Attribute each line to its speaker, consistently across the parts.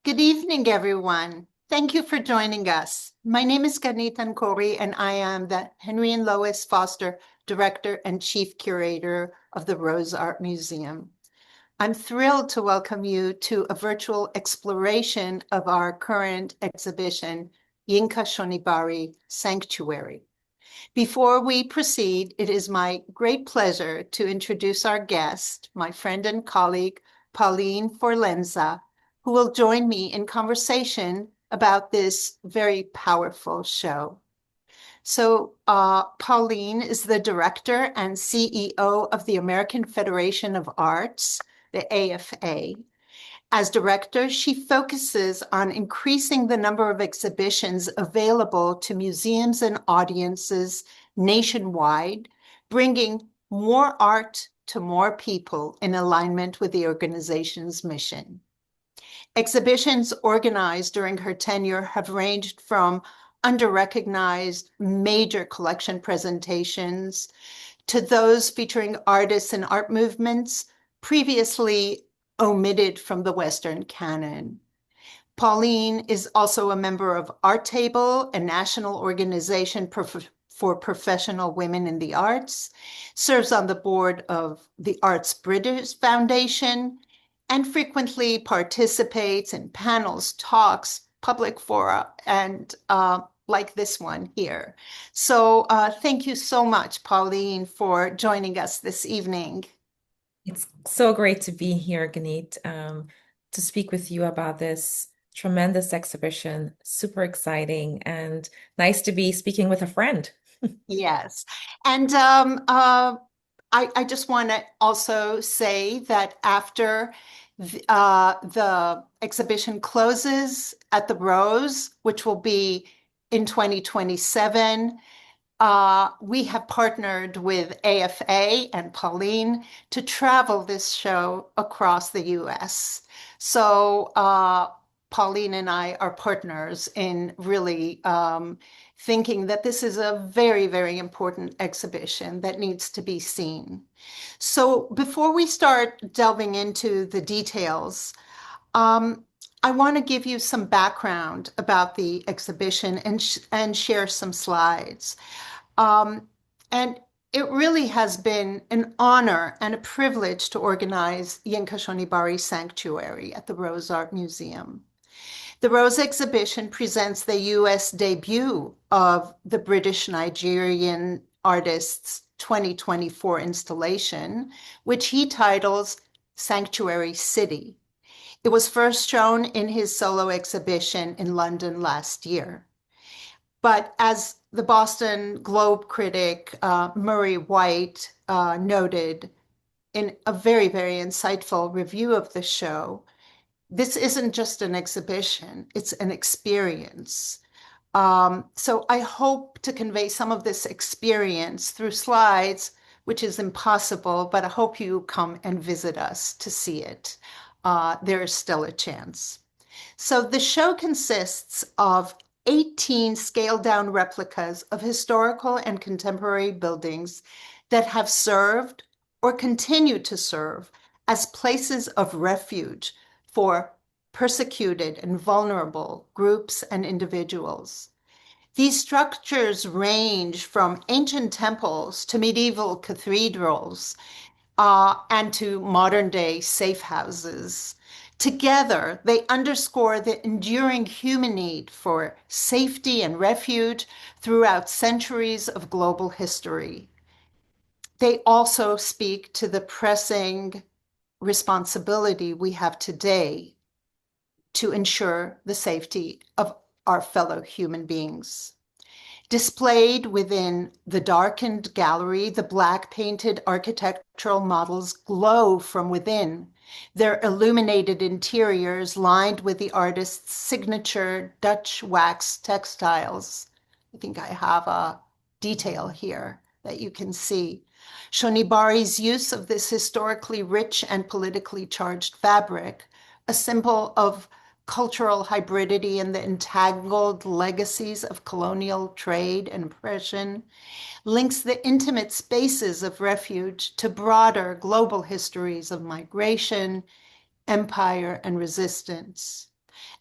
Speaker 1: Good evening, everyone. Thank you for joining us. My name is Gannit Ankori, and I am the Henry and Lois Foster Director and Chief Curator of the Rose Art Museum. I'm thrilled to welcome you to a virtual exploration of our current exhibition, Yinka Shonibare Sanctuary. Before we proceed, it is my great pleasure to introduce our guest, my friend and colleague, Pauline Forlenza, who will join me in conversation about this very powerful show. Pauline is the director and CEO of the American Federation of Arts, the AFA. As director, she focuses on increasing the number of exhibitions available to museums and audiences nationwide, bringing more art to more people in alignment with the organization's mission. Exhibitions organized during her tenure have ranged from under-recognized major collection presentations to those featuring artists and art movements previously omitted from the Western canon. Pauline is also a member of Art Table, a national organization for professional women in the arts, serves on the board of the Arts British Foundation, and frequently participates in panels, talks, public fora, and like this one here. Thank you so much, Pauline, for joining us this evening.
Speaker 2: It's so great to be here, Gannit, to speak with you about this tremendous exhibition. Super exciting and nice to be speaking with a friend.
Speaker 1: Yes. And I just want to also say that after the exhibition closes at the Rose, which will be in 2027, we have partnered with AFA and Pauline to travel this show across the US. Pauline and I are partners in really thinking that this is a very, very important exhibition that needs to be seen. So before we start delving into the details, I want to give you some background about the exhibition and share some slides. And it really has been an honor and a privilege to organize Yinka Shonibare Sanctuary at the Rose Art Museum. The Rose exhibition presents the US debut of the British Nigerian artist's 2024 installation, which he titles Sanctuary City. It was first shown in his solo exhibition in London last year. But as the Boston Globe critic Murray White noted in a very, very insightful review of the show, this isn't just an exhibition, it's an experience. So I hope to convey some of this experience through slides, which is impossible, but I hope you come and visit us to see it. There is still a chance. So the show consists of 18 scaled-down replicas of historical and contemporary buildings that have served or continue to serve as places of refuge for persecuted and vulnerable groups and individuals. These structures range from ancient temples to medieval cathedrals and to modern-day safe houses. Together, they underscore the enduring human need for safety and refuge throughout centuries of global history. They also speak to the pressing responsibility we have today to ensure the safety of our fellow human beings. Displayed within the darkened gallery, the black painted architectural models glow from within, their illuminated interiors lined with the artist's signature Dutch wax textiles. I think I have a detail here that you can see. Shonibare's use of this historically rich and politically charged fabric, a symbol of cultural hybridity and the entangled legacies of colonial trade and oppression, links the intimate spaces of refuge to broader global histories of migration, empire, and resistance.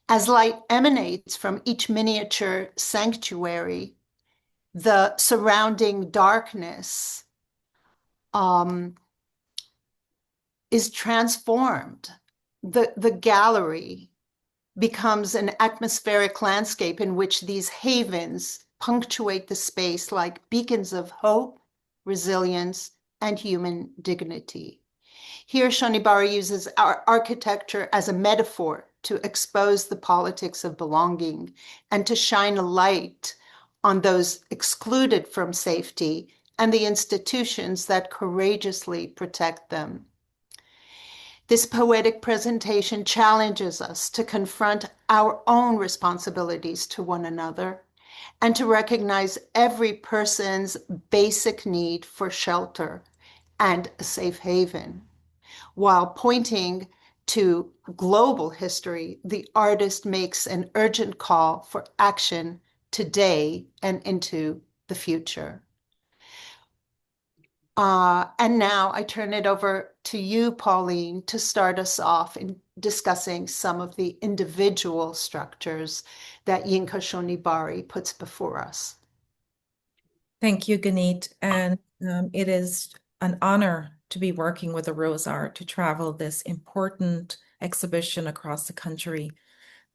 Speaker 1: As light emanates from each miniature sanctuary, the surrounding darkness um, is transformed. The gallery becomes an atmospheric landscape in which these havens punctuate the space like beacons of hope, resilience, and human dignity. Here, Shonibare uses our architecture as a metaphor to expose the politics of belonging and to shine a light on those excluded from safety and the institutions that courageously protect them. This poetic presentation challenges us to confront our own responsibilities to one another and to recognize every person's basic need for shelter and a safe haven. While pointing to global history, the artist makes an urgent call for action today and into the future. And now I turn it over to you, Pauline, to start us off in discussing some of the individual structures that Yinka Shonibare puts before us.
Speaker 2: Thank you, Gannit. And it is an honor to be working with the Rose Art to travel this important exhibition across the country.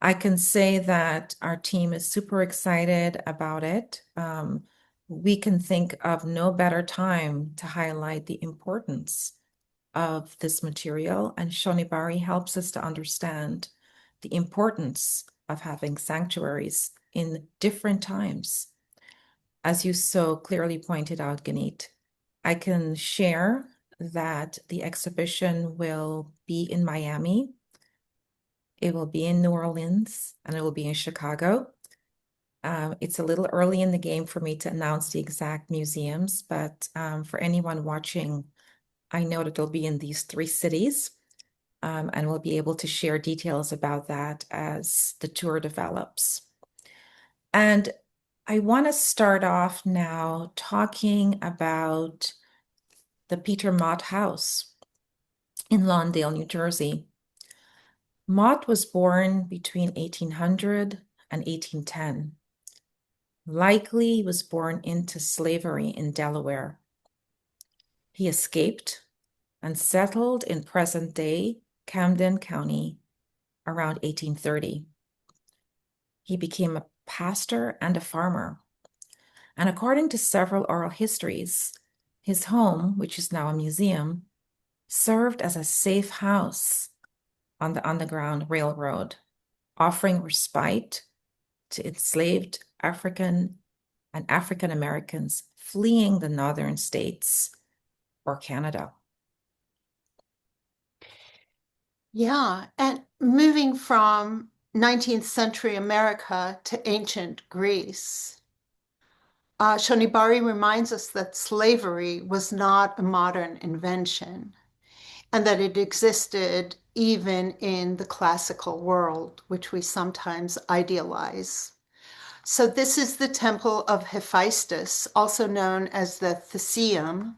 Speaker 2: I can say that our team is super excited about it. We can think of no better time to highlight the importance of this material, and Shonibare helps us to understand the importance of having sanctuaries in different times. As you so clearly pointed out, Gannit, I can share that the exhibition will be in Miami, it will be in New Orleans, and it will be in Chicago. It's a little early in the game for me to announce the exact museums, but for anyone watching, I know that they'll be in these three cities, and we'll be able to share details about that as the tour develops. And I want to start off now talking about the Peter Mott House in Lawndale, New Jersey. Mott was born between 1800 and 1810. Likely was born into slavery in Delaware. He escaped and settled in present-day Camden County around 1830. He became a pastor and a farmer. And according to several oral histories, his home, which is now a museum, served as a safe house on the Underground Railroad, offering respite to enslaved African and African Americans fleeing the northern states or Canada.
Speaker 1: Yeah, and moving from 19th century America to ancient Greece, Shonibare reminds us that slavery was not a modern invention and that it existed even in the classical world, which we sometimes idealize. So this is the Temple of Hephaestus, also known as the Theseum,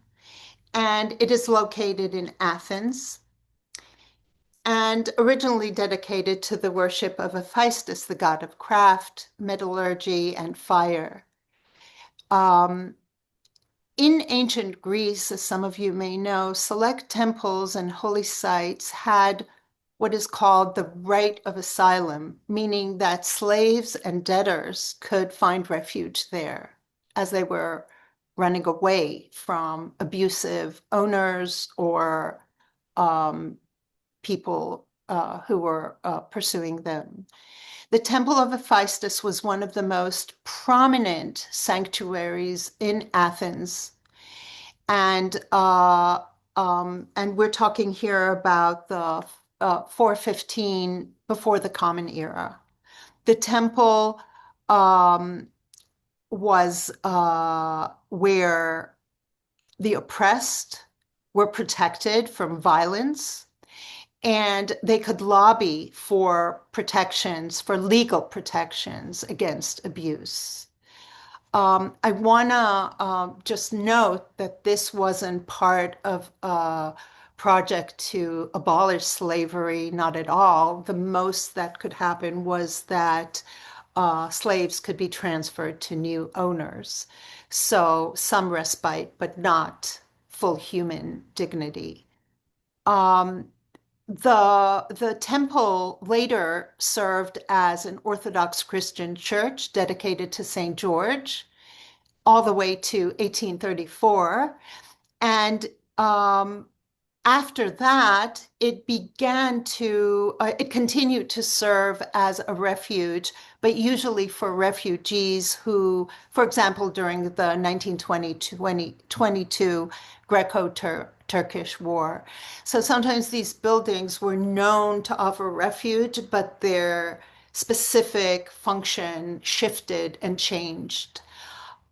Speaker 1: and it is located in Athens and originally dedicated to the worship of Hephaestus, the god of craft, metallurgy, and fire. In ancient Greece, as some of you may know, select temples and holy sites had what is called the right of asylum, meaning that slaves and debtors could find refuge there as they were running away from abusive owners or people who were pursuing them. The Temple of Hephaestus was one of the most prominent sanctuaries in Athens. And we're talking here about the 415 before the Common Era. The temple was where the oppressed were protected from violence, and they could lobby for protections, for legal protections against abuse. I want to just note that this wasn't part of project to abolish slavery, not at all. The most that could happen was that slaves could be transferred to new owners. So some respite, but not full human dignity. Um, the temple later served as an Orthodox Christian church dedicated to St. George all the way to 1834. And um, after that, it continued to serve as a refuge, but usually for refugees who, for example, during the 1920-22 Greco-Turkish War. So sometimes these buildings were known to offer refuge, but their specific function shifted and changed.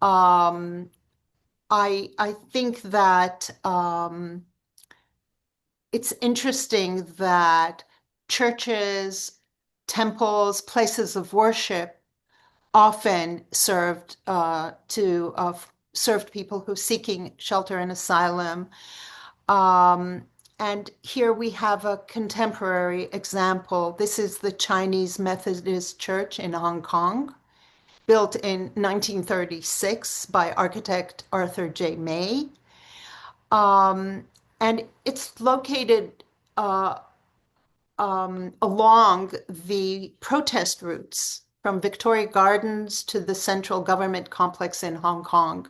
Speaker 1: Um, I think that it's interesting that churches, temples, places of worship often served people who are seeking shelter and asylum. Um, and here we have a contemporary example. This is the Chinese Methodist Church in Hong Kong, built in 1936 by architect Arthur J. May. Um, and it's located along the protest routes from Victoria Gardens to the central government complex in Hong Kong.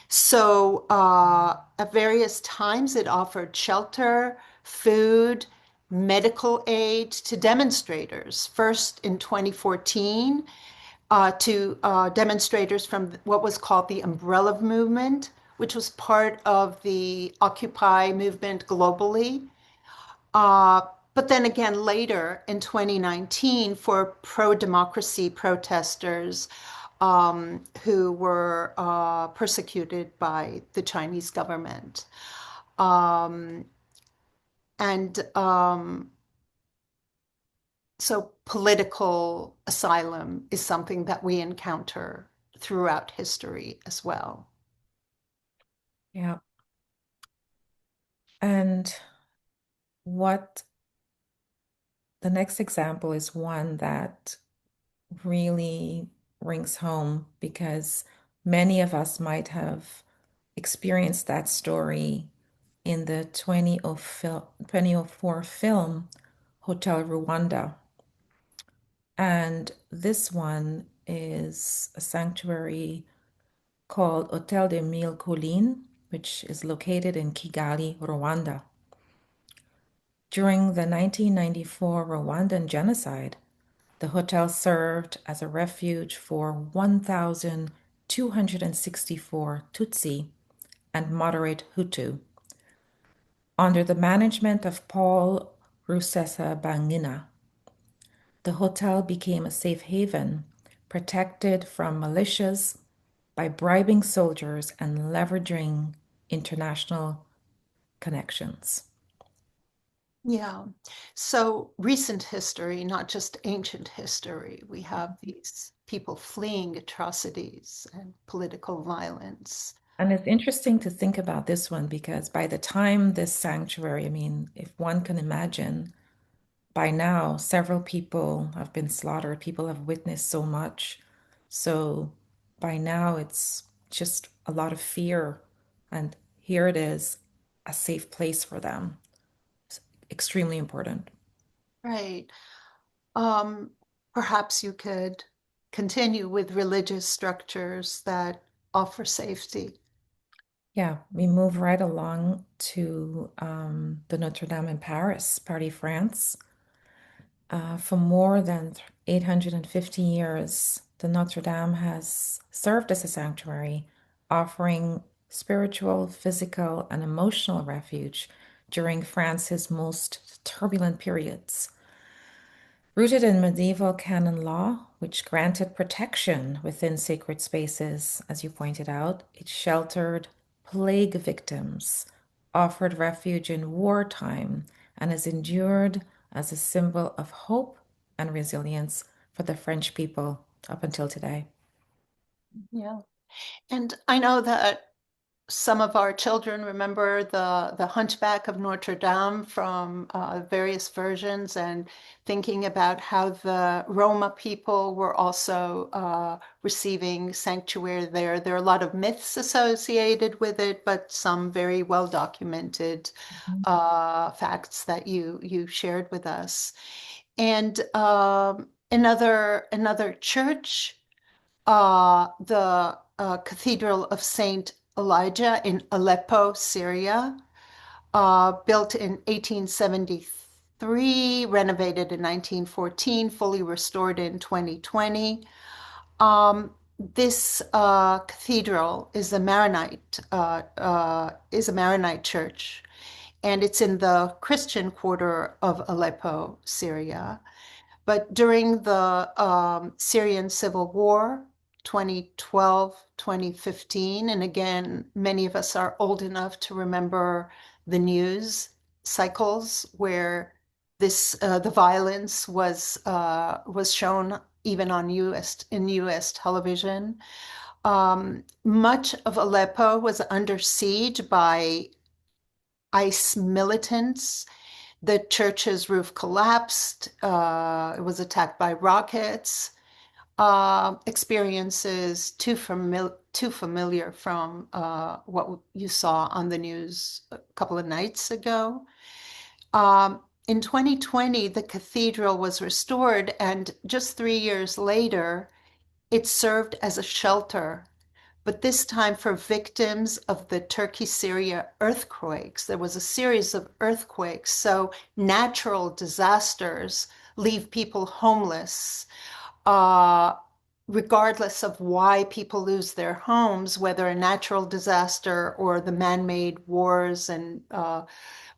Speaker 1: So at various times, it offered shelter, food, medical aid to demonstrators. First in 2014, to demonstrators from what was called the Umbrella Movement, which was part of the Occupy movement globally. Uh, but then again, later in 2019, for pro-democracy protesters who were persecuted by the Chinese government. Um, and so political asylum is something that we encounter throughout history as well.
Speaker 2: Yeah. And what the next example is one that really rings home because many of us might have experienced that story in the 2004 film Hotel Rwanda. And this one is a sanctuary called Hotel des Mille Collines, which is located in Kigali, Rwanda. During the 1994 Rwandan genocide, the hotel served as a refuge for 1,264 Tutsi and moderate Hutu. Under the management of Paul Rusesabagina, the hotel became a safe haven, protected from militias by bribing soldiers and leveraging international connections.
Speaker 1: Yeah. So recent history, not just ancient history, we have these people fleeing atrocities and political violence.
Speaker 2: And it's interesting to think about this one because by the time this sanctuary, I mean, if one can imagine, by now several people have been slaughtered, people have witnessed so much. So by now it's just a lot of fear. And here it is, a safe place for them. It's extremely important.
Speaker 1: Right. Um, Perhaps you could continue with religious structures that offer safety.
Speaker 2: Yeah, we move right along to the Notre Dame in Paris, Paris, France. For more than 850 years, the Notre Dame has served as a sanctuary, offering spiritual, physical, and emotional refuge during France's most turbulent periods. Rooted in medieval canon law, which granted protection within sacred spaces, as you pointed out, it sheltered plague victims, offered refuge in wartime, and has endured as a symbol of hope and resilience for the French people up until today.
Speaker 1: Yeah. And I know that some of our children remember the Hunchback of Notre Dame from various versions, and thinking about how the Roma people were also receiving sanctuary there. There are a lot of myths associated with it, but some very well documented
Speaker 2: Mhm.
Speaker 1: facts that you shared with us. And another church, the Cathedral of Saint Elijah in Aleppo, Syria, built in 1873, renovated in 1914, fully restored in 2020. This cathedral is a Maronite church, and it's in the Christian quarter of Aleppo, Syria. But during the Syrian civil war, 2012, 2015, and again, many of us are old enough to remember the news cycles where the violence was shown even on U.S. television. Much of Aleppo was under siege by ICE militants. The church's roof collapsed. It was attacked by rockets. Experiences too familiar from what you saw on the news a couple of nights ago. In 2020, the cathedral was restored, and just 3 years later, it served as a shelter, but this time for victims of the Turkey-Syria earthquakes. There was a series of earthquakes, so natural disasters leave people homeless, uh, regardless of why people lose their homes, whether a natural disaster or the man-made wars and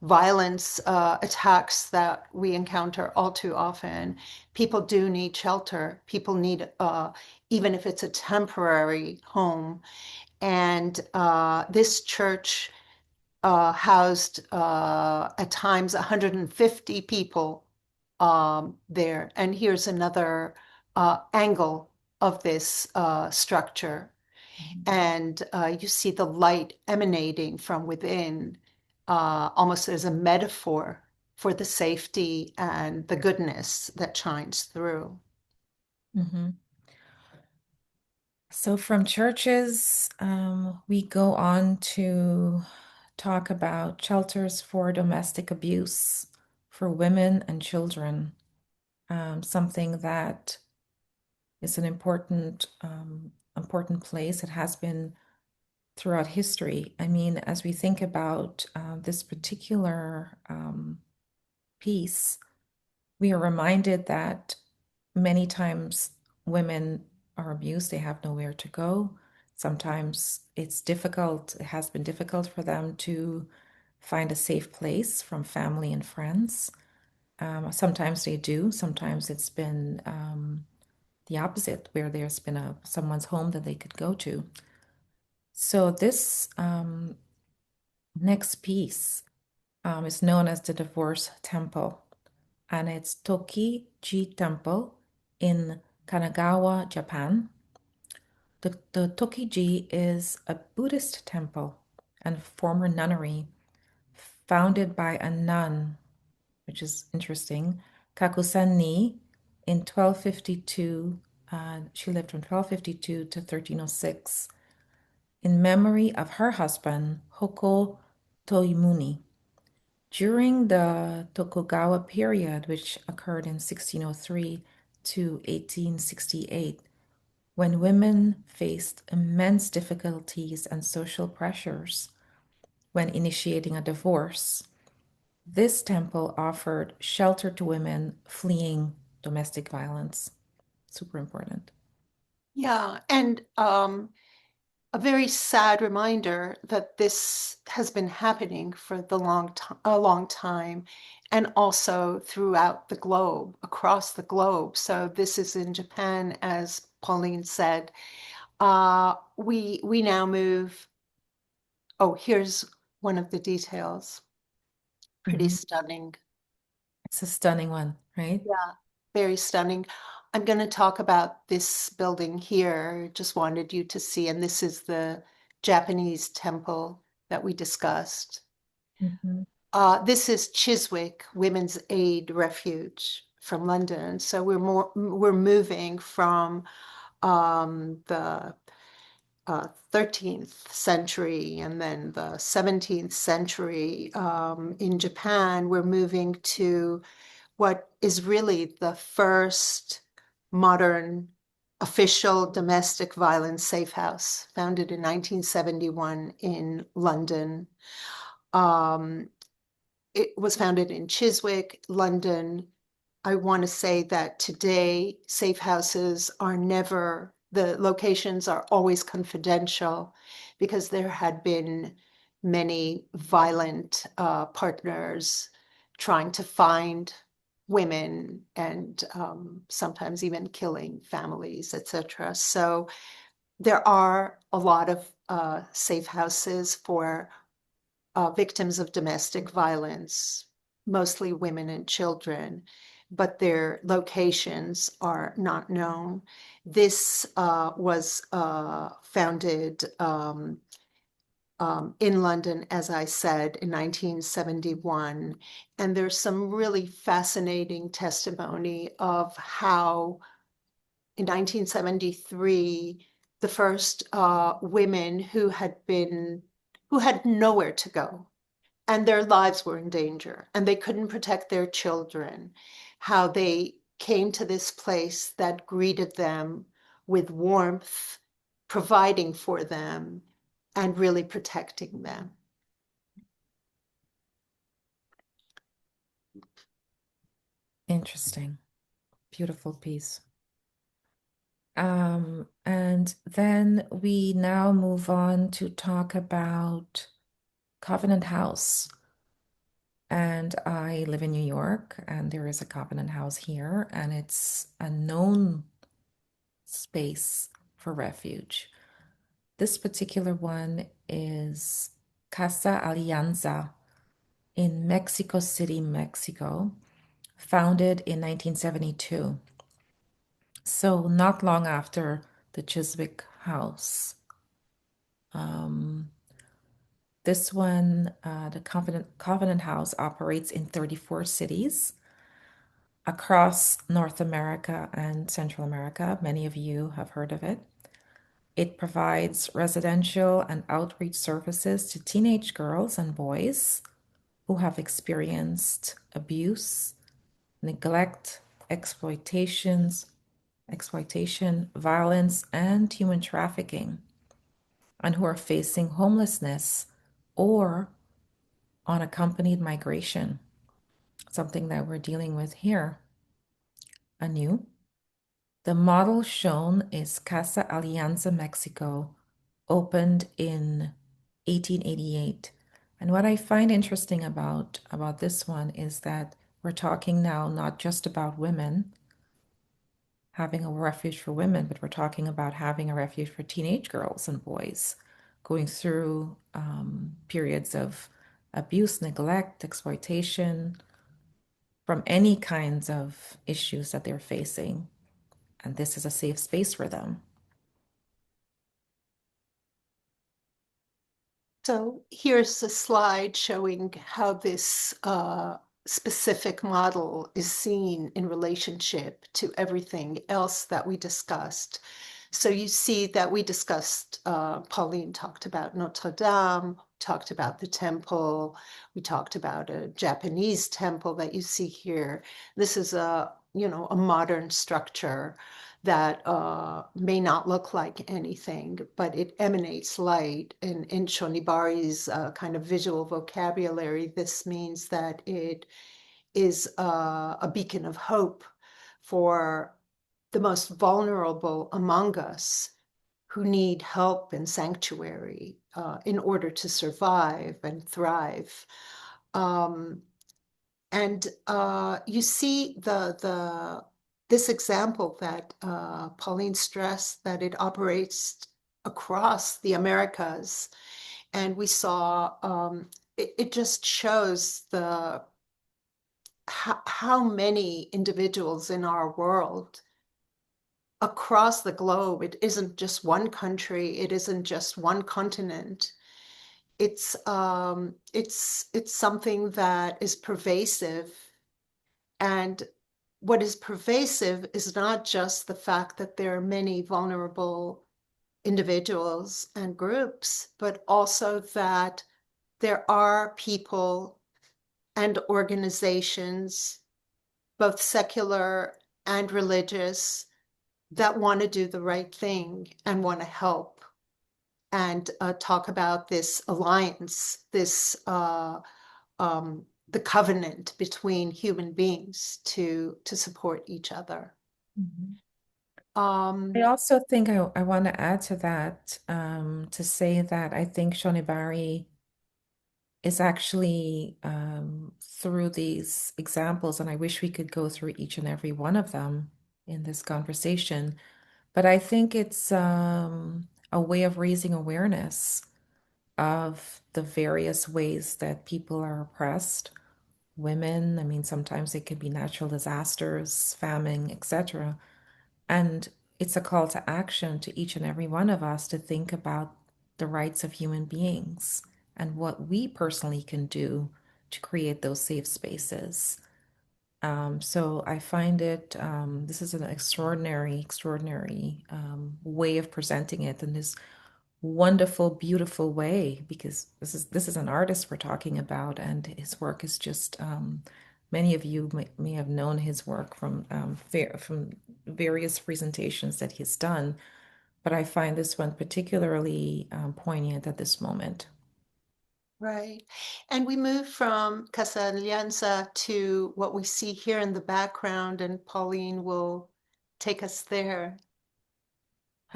Speaker 1: violence attacks that we encounter all too often. People do need shelter. People need, even if it's a temporary home. And this church housed at times 150 people there. And here's another angle of this structure. And you see the light emanating from within, almost as a metaphor for the safety and the goodness that shines through.
Speaker 2: Mhm. So from churches, we go on to talk about shelters for domestic abuse for women and children, something that is an important place. It has been throughout history. I mean, as we think about this particular piece, we are reminded that many times women are abused, they have nowhere to go. Sometimes it's difficult, it has been difficult for them to find a safe place from family and friends. Sometimes they do, sometimes it's been the opposite, where there's been someone's home that they could go to. So this next piece is known as the Divorce Temple, and it's Toki-ji Temple in Kanagawa, Japan. The Toki-ji is a Buddhist temple and former nunnery founded by a nun, which is interesting, Kakusan Ni, in 1252. She lived from 1252 to 1306 in memory of her husband, Hoko Toimuni. During the Tokugawa period, which occurred in 1603 to 1868, when women faced immense difficulties and social pressures when initiating a divorce, this temple offered shelter to women fleeing domestic violence. Super important.
Speaker 1: Yeah, and a very sad reminder that this has been happening for a long time, and also throughout the globe, across the globe. So this is in Japan, as Pauline said. We now move. Oh, here's one of the details. Pretty
Speaker 2: Mhm.
Speaker 1: stunning.
Speaker 2: It's a stunning one, right?
Speaker 1: Yeah, very stunning. I'm going to talk about this building here. Just wanted you to see, and this is the Japanese temple that we discussed.
Speaker 2: Mhm.
Speaker 1: This is Chiswick Women's Aid Refuge from London. So we're moving from the 13th century and then the 17th century in Japan. We're moving to what is really the first modern official domestic violence safe house, founded in 1971 in London. It was founded in Chiswick, London. I want to say that today safe houses are never, the locations are always confidential because there had been many violent partners trying to find women and sometimes even killing families, etc. So there are a lot of safe houses for victims of domestic violence, mostly women and children, but their locations are not known. This was founded in London, as I said, in 1971. And there's some really fascinating testimony of how in 1973, the first women who had nowhere to go and their lives were in danger and they couldn't protect their children, how they came to this place that greeted them with warmth, providing for them, and really protecting them.
Speaker 2: Interesting. Beautiful piece. And then we now move on to talk about Covenant House. And I live in New York, and there is a Covenant House here, and it's a known space for refuge. This particular one is Casa Alianza in Mexico City, Mexico, founded in 1972. So not long after the Chiswick House. This one, the Covenant House operates in 34 cities across North America and Central America. Many of you have heard of it. It provides residential and outreach services to teenage girls and boys who have experienced abuse, neglect, exploitation, violence, and human trafficking, and who are facing homelessness or unaccompanied migration, something that we're dealing with here anew. The model shown is Casa Alianza Mexico, opened in 1888. And what I find interesting about this one is that we're talking now not just about women, having a refuge for women, but we're talking about having a refuge for teenage girls and boys going through periods of abuse, neglect, exploitation, from any kinds of issues that they're facing. And this is a safe space for them.
Speaker 1: So here's a slide showing how this specific model is seen in relationship to everything else that we discussed. So you see that we discussed, Pauline talked about Notre Dame, talked about the temple, we talked about a Japanese temple that you see here. This is a modern structure that may not look like anything, but it emanates light. In Shonibare's kind of visual vocabulary, this means that it is a beacon of hope for the most vulnerable among us who need help and sanctuary in order to survive and thrive. And you see this example that Pauline stressed, that it operates across the Americas. And we saw, it just shows how many individuals in our world across the globe. It isn't just one country. It isn't just one continent. It's something that is pervasive. And what is pervasive is not just the fact that there are many vulnerable individuals and groups, but also that there are people and organizations, both secular and religious, that want to do the right thing and want to help and talk about this alliance, the covenant between human beings to support each other.
Speaker 2: Mhm. I
Speaker 1: Um,
Speaker 2: also think I want to add to that to say that I think Shonibare is actually through these examples, and I wish we could go through each and every one of them in this conversation, but I think it's a way of raising awareness of the various ways that people are oppressed. Women, I mean, sometimes it could be natural disasters, famine, etc. And it's a call to action to each and every one of us to think about the rights of human beings and what we personally can do to create those safe spaces. So I find this is an extraordinary way of presenting it in this wonderful, beautiful way, because this is an artist we're talking about, and his work is just many of you may have known his work from various presentations that he's done, but I find this one particularly poignant at this moment.
Speaker 1: right. And we move from Casa Alianza to what we see here in the background, and Pauline will take us there.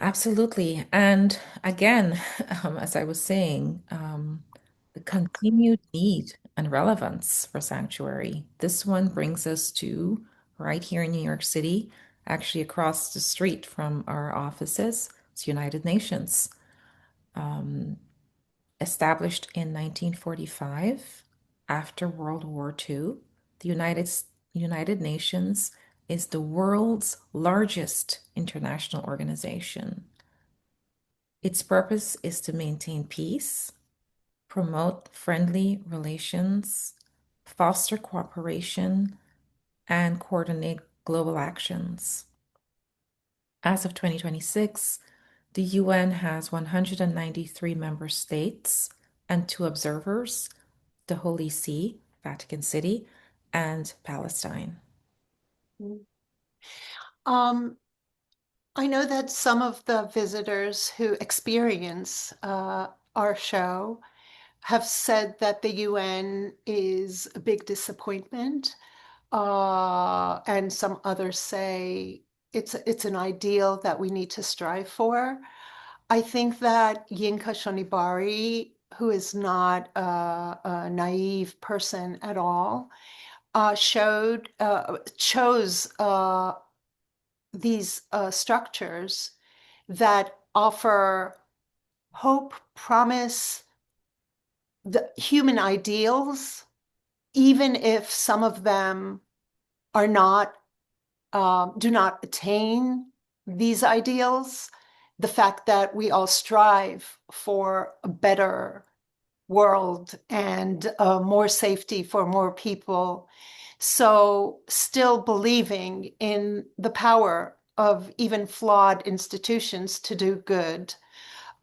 Speaker 2: Absolutely. And again, as I was saying, the continued need and relevance for sanctuary. This one brings us to right here in New York City, actually across the street from our offices. It's United Nations, um, established in 1945 after World War II. The United Nations is the world's largest international organization. Its purpose is to maintain peace, promote friendly relations, foster cooperation, and coordinate global actions. As of 2026, the UN has 193 member states and two observers, the Holy See, Vatican City, and Palestine.
Speaker 1: Um, I know that some of the visitors who experience our show have said that the UN is a big disappointment, and some others say it's an ideal that we need to strive for. I think that Yinka Shonibare, who is not a naive person at all, chose these structures that offer hope, promise, the human ideals, even if some of them are not do not attain these ideals. The fact that we all strive for a better world and more safety for more people. So, still believing in the power of even flawed institutions to do good.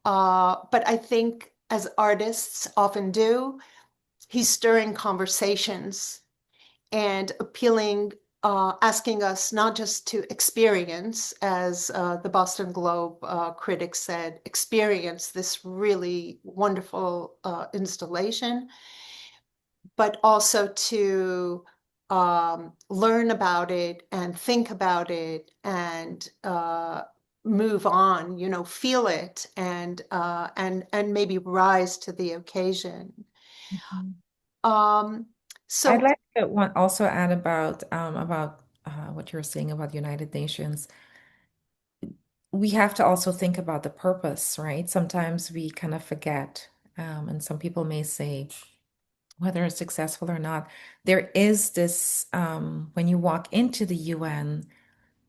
Speaker 1: But I think, as artists often do, he's stirring conversations and appealing, asking us not just to experience, as the Boston Globe critic said, experience this really wonderful installation, but also to learn about it and think about it and move on, feel it and maybe rise to the occasion.
Speaker 2: Mhm.
Speaker 1: Um,
Speaker 2: I'd
Speaker 1: so
Speaker 2: like to also add about what you were saying about the United Nations. We have to also think about the purpose, right? Sometimes we kind of forget, and some people may say, whether it's successful or not, there is this, when you walk into the UN,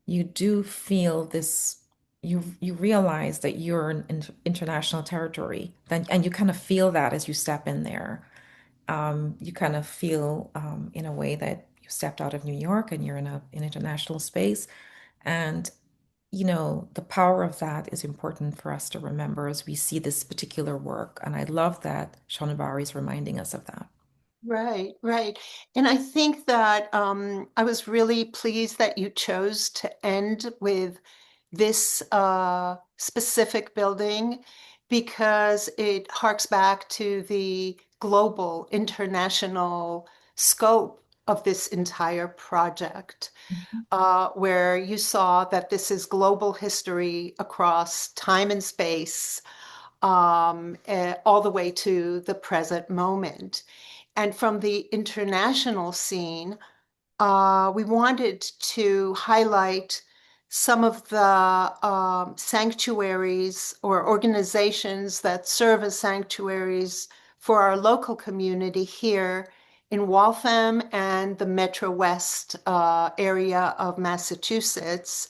Speaker 2: you do feel this, you realize that you're in international territory, then, and you kind of feel that as you step in there. You kind of feel in a way that you stepped out of New York and you're in an international space. And the power of that is important for us to remember as we see this particular work. And I love that Shonibare is reminding us of that.
Speaker 1: Right, right. And I think that I was really pleased that you chose to end with this specific building because it harks back to the global, international scope of this entire project, where you saw that this is global history across time and space, all the way to the present moment. And from the international scene, we wanted to highlight some of the sanctuaries or organizations that serve as sanctuaries for our local community here in Waltham and the Metro West area of Massachusetts.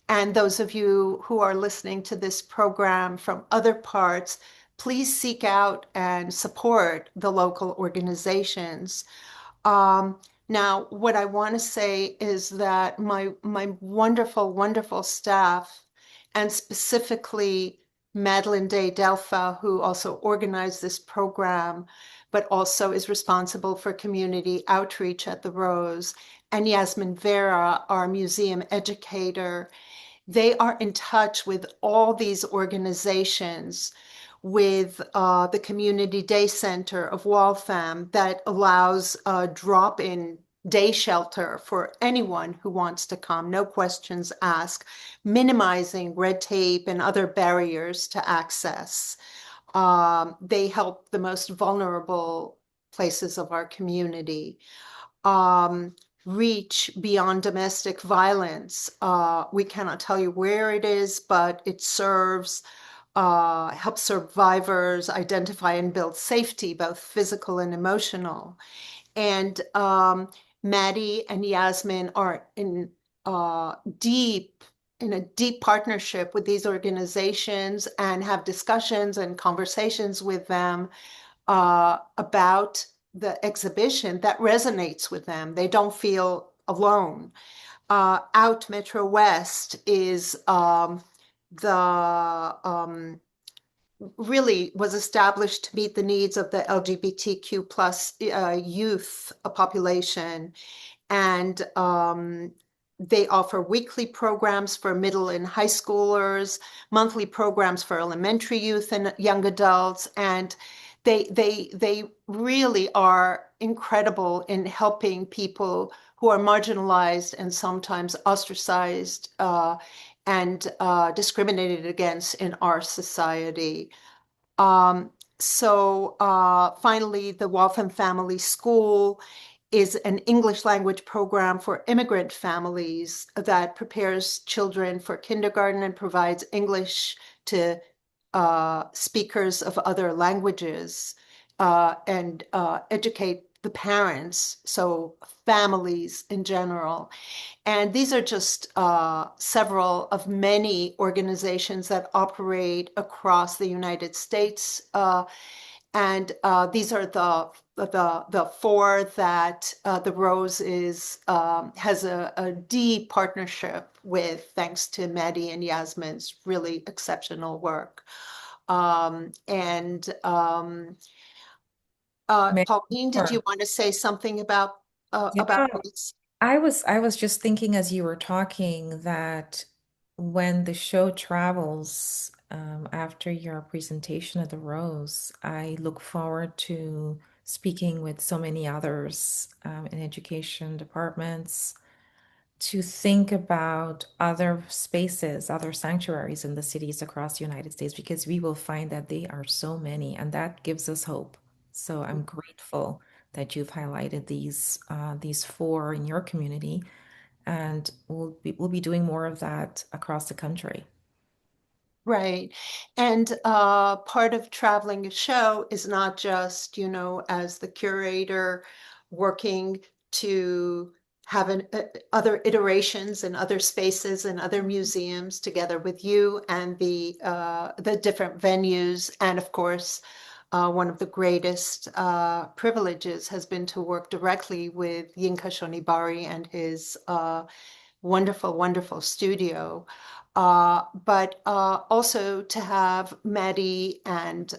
Speaker 1: And those of you who are listening to this program from other parts, please seek out and support the local organizations. Um, Now, what I want to say is that my wonderful, wonderful staff, and specifically Madeline Day Delfa, who also organized this program, but also is responsible for community outreach at the Rose, and Yasmin Vera, our museum educator, they are in touch with all these organizations, with the Community Day Center of Waltham that allows a drop-in day shelter for anyone who wants to come, no questions asked, minimizing red tape and other barriers to access. They help the most vulnerable places of our community. um, Reach beyond domestic violence. We cannot tell you where it is, but it serves, helps survivors identify and build safety, both physical and emotional. And Maddie and Yasmin are uh, deep, in a deep partnership with these organizations and have discussions and conversations with them about the exhibition that resonates with them. They don't feel alone. Out Metro West is the really was established to meet the needs of the LGBTQ plus youth population, and they offer weekly programs for middle and high schoolers, monthly programs for elementary youth and young adults, and they really are incredible in helping people who are marginalized and sometimes ostracized and discriminated against in our society. Um, Finally, the Waltham Family School is an English language program for immigrant families that prepares children for kindergarten and provides English to speakers of other languages, and educate the parents, so families in general. And these are just several of many organizations that operate across the United States. And these are the four that the Rose is has a deep partnership with, thanks to Maddie and Yasmin's really exceptional work. And
Speaker 2: Maybe
Speaker 1: Pauline, did you
Speaker 2: more.
Speaker 1: want to say something about
Speaker 2: Yeah,
Speaker 1: this?
Speaker 2: I was just thinking as you were talking that when the show travels, after your presentation at the Rose, I look forward to speaking with so many others in education departments to think about other spaces, other sanctuaries in the cities across the United States, because we will find that they are so many, and that gives us hope. So I'm grateful that you've highlighted these four in your community, and we'll be doing more of that across the country.
Speaker 1: Right. And part of traveling a show is not just, as the curator working to have other iterations and other spaces and other museums together with you and the different venues. And of course, one of the greatest privileges has been to work directly with Yinka Shonibare and his wonderful, wonderful studio. But also to have Maddie and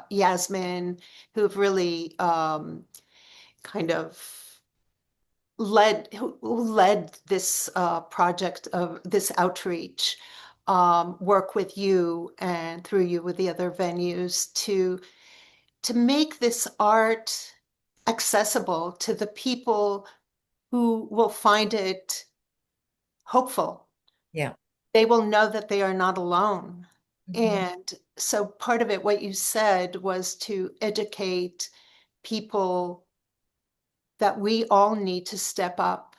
Speaker 1: Yasmin, who've really kind of who led this project of this outreach, work with you and through you with the other venues to make this art accessible to the people who will find it hopeful.
Speaker 2: Yeah.
Speaker 1: They will know that they are not alone.
Speaker 2: Mhm.
Speaker 1: And so part of it, what you said, was to educate people that we all need to step up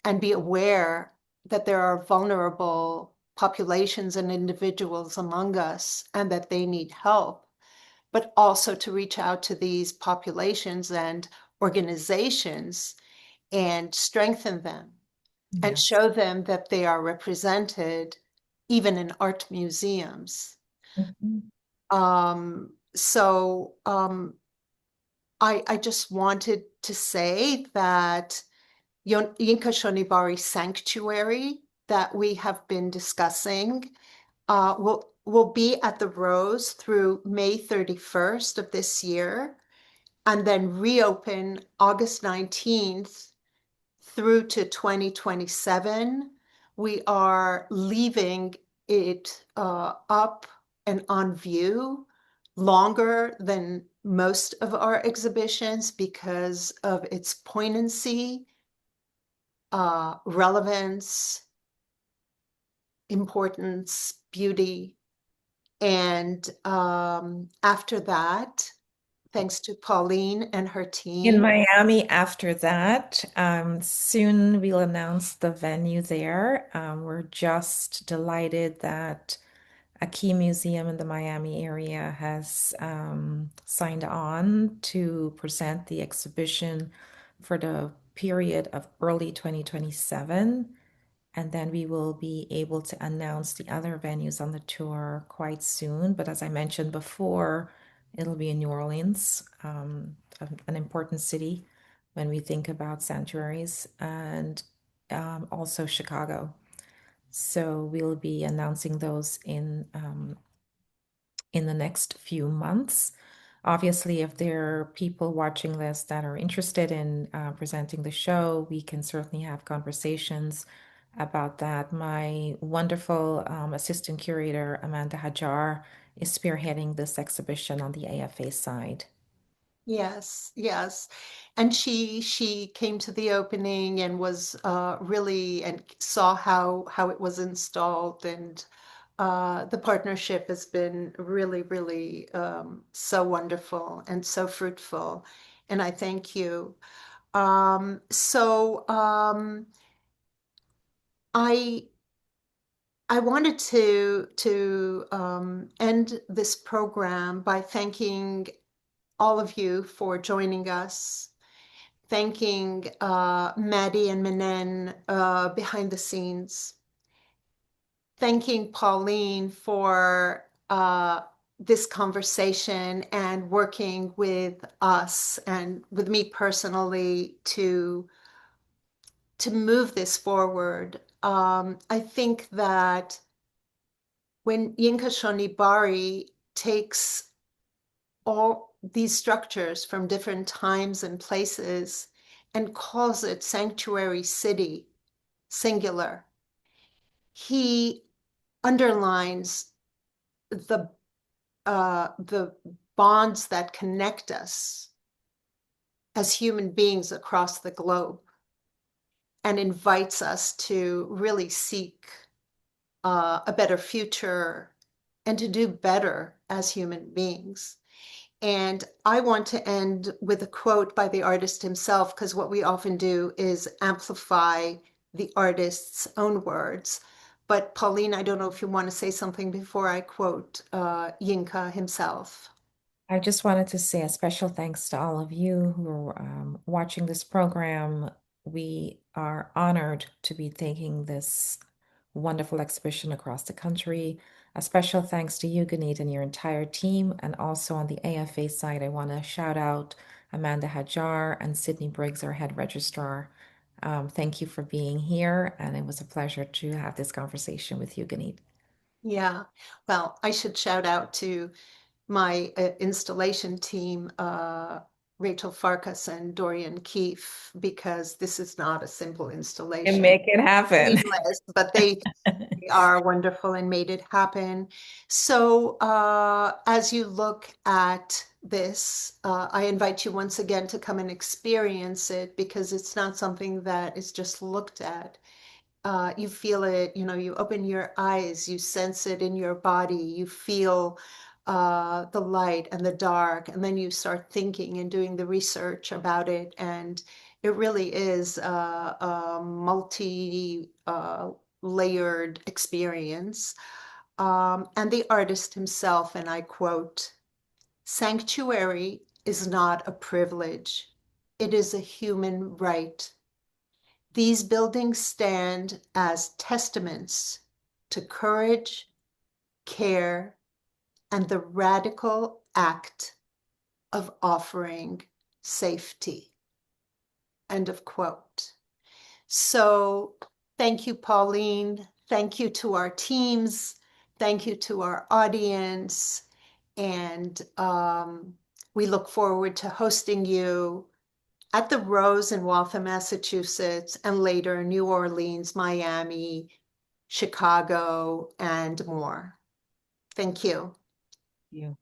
Speaker 1: and be aware that there are vulnerable populations and individuals among us and that they need help, but also to reach out to these populations and organizations and strengthen them and
Speaker 2: Yes.
Speaker 1: show them that they are represented even in art museums.
Speaker 2: Mhm.
Speaker 1: I just wanted to say that Yinka Shonibari Sanctuary that we have been discussing will be at the Rose through May 31st of this year, and then reopen August 19th through to 2027. We are leaving it up and on view longer than most of our exhibitions because of its poignancy, relevance, importance, beauty. And after that, thanks to Pauline and her
Speaker 2: In
Speaker 1: team.
Speaker 2: Miami after that, soon we'll announce the venue there. We're just delighted that a key museum in the Miami area has signed on to present the exhibition for the period of early 2027. And then we will be able to announce the other venues on the tour quite soon. But as I mentioned before, it'll be in New Orleans, an important city when we think about sanctuaries, and also Chicago. So we'll be announcing those in the next few months. Obviously, if there are people watching this that are interested in presenting the show, we can certainly have conversations about that. My wonderful assistant curator, Amanda Hajar, is spearheading this exhibition on the AFA side.
Speaker 1: Yes, yes. And she came to the opening and was really and saw how it was installed, and the partnership has been really, really so wonderful and so fruitful. And I thank you. I I wanted to end this program by thanking all of you for joining us, thanking Maddie and Menen behind the scenes, thanking Pauline for this conversation and working with us and with me personally to move this forward. I think that when Yinka Shonibari takes all these structures from different times and places and calls it sanctuary city, singular, he underlines the bonds that connect us as human beings across the globe and invites us to really seek a better future and to do better as human beings. And I want to end with a quote by the artist himself, because what we often do is amplify the artist's own words. But Pauline, I don't know if you want to say something before I quote Yinka himself.
Speaker 2: I just wanted to say a special thanks to all of you who are watching this program. we are honored to be taking this wonderful exhibition across the country. A special thanks to you, Gannit, and your entire team. And also on the AFA side, I want to shout out Amanda Hajar and Sydney Briggs, our head registrar. Thank you for being here, and it was a pleasure to have this conversation with you, Gannit.
Speaker 1: Yeah, well, I should shout out to my installation team, Rachel Farkas and Dorian Keefe, because this is not a simple
Speaker 2: And
Speaker 1: installation.
Speaker 2: make it happen.
Speaker 1: Seamless, but they are wonderful and made it happen. So as you look at this, I invite you once again to come and experience it because it's not something that is just looked at. You feel it, you open your eyes, you sense it in your body, you feel the light and the dark, and then you start thinking and doing the research about it. And it really is a multi layered experience. And the artist himself, and I quote, "Sanctuary is not a privilege, it is a human right. These buildings stand as testaments to courage, care, and the radical act of offering safety." End of quote. So thank you, Pauline. Thank you to our teams. Thank you to our audience. And we look forward to hosting you at the Rose in Waltham, Massachusetts, and later New Orleans, Miami, Chicago, and more. Thank you.
Speaker 2: You.